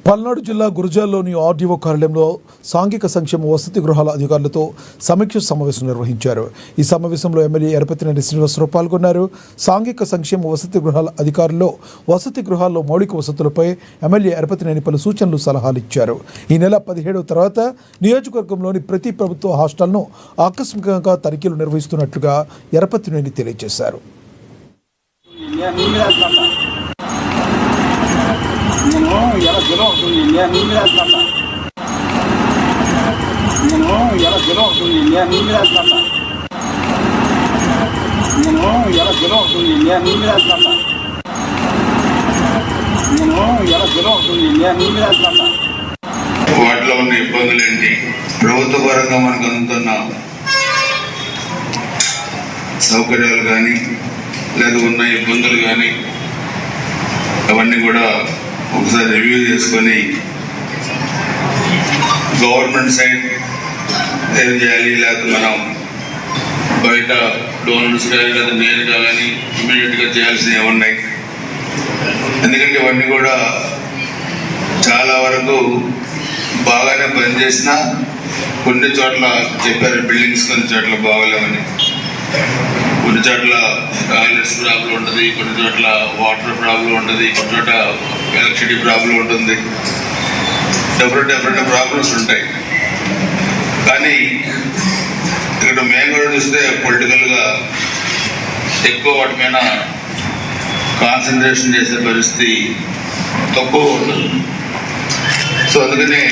పల్నాడు జిల్లా గురజాల్లోని ఆర్డీఓ కార్యాలయంలో సాంఘిక సంక్షేమ వసతి గృహాల అధికారులతో సమీక్ష సమావేశం నిర్వహించారు. ఈ సమావేశంలో ఎమ్మెల్యే ఎరపతినేని శ్రీనివాసరావు పాల్గొన్నారు. సాంఘిక సంక్షేమ వసతి గృహాల అధికారుల్లో వసతి గృహాల్లో మౌలిక వసతులపై ఎమ్మెల్యే ఎరపతినేని పలు సూచనలు సలహాలు ఇచ్చారు. ఈ నెల 17వ తర్వాత నియోజకవర్గంలోని ప్రతి ప్రభుత్వ హాస్టల్ను ఆకస్మికంగా తనిఖీలు నిర్వహిస్తున్నట్లుగా ఎరపతినేని తెలియజేశారు. నేను ఎలా జిలో అవుతుంది నీ మీద వేస్తాను. నేను ఎలా జిలో అవుతుంది నీ మీద వేస్తాను. నేను ఎలా జిలో అవుతుంది నీ మీద వేస్తాను. నేను ఎలా జిలో అవుతుంది నీ మీద వేస్తాను. వాటిలో ఉన్న ఇబ్బందులు ఏంటి, ప్రభుత్వ పరంగా మనకు అందుతున్న సౌకర్యాలు కానీ లేదా ఉన్న ఇబ్బందులు కానీ అవన్నీ కూడా ఒకసారి రివ్యూ చేసుకొని గవర్నమెంట్ సైడ్ ఏం చేయాలి, లేకపోతే మనం బయట డోనర్స్ కానీ లేదా నేరుగా కానీ ఇమీడియట్గా చేయాల్సినవి ఏమున్నాయి. ఎందుకంటే ఇవన్నీ కూడా చాలా వరకు బాగానే పనిచేసినా కొన్ని చోట్ల చెప్పారు బిల్డింగ్స్ కొన్ని చోట్ల బాగోలేమని, కొన్ని చోట్ల టాయిలెట్స్ ప్రాబ్లం ఉంటుంది, కొన్ని చోట్ల వాటర్ ప్రాబ్లం ఉంటుంది, కొన్ని చోట ఎలక్ట్రిసిటీ ప్రాబ్లం ఉంటుంది. డిఫరెంట్ ప్రాబ్లమ్స్ ఉంటాయి. కానీ ఇక్కడ మేము కూడా చూస్తే పొలిటికల్గా ఎక్కువ వాటి మీద కాన్సన్ట్రేషన్ చేసే పరిస్థితి తక్కువ ఉంటుంది. సో అందుకని